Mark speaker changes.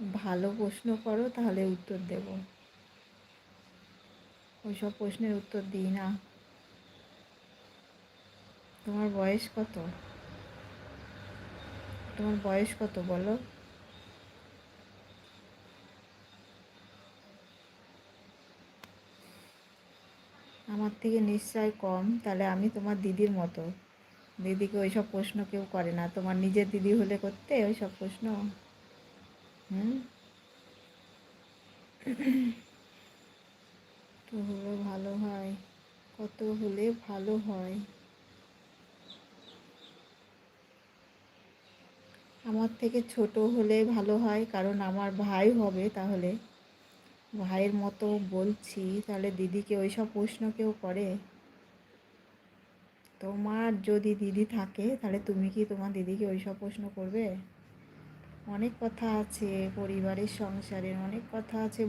Speaker 1: ভালো প্রশ্ন করো, তাহলে উত্তর দেব। ওইসব প্রশ্নের উত্তর দিই না। তোমার বয়স কত? তোমার বয়স কত বলো? আমার থেকে নিশ্চয় কম, তাহলে আমি তোমার দিদির মতো। দিদিকে ওইসব প্রশ্ন কেউ করে না। তোমার নিজের দিদি হলে করতে ওইসব প্রশ্ন? হুম। তো হলে ভালো হয়, কত হলে ভালো হয়? আমার থেকে ছোট হলে ভালো হয়, কারণ আমার ভাই হবে। তাহলে ভাইয়ের মতো বলছি, তাহলে দিদিকে ওইসব প্রশ্ন কেউ করে? তোমার যদি দিদি থাকে, তাহলে তুমি কি তোমার দিদিকে ওইসব প্রশ্ন করবে? অনেক কথা আছে, পরিবারের সংসারের অনেক কথা আছে।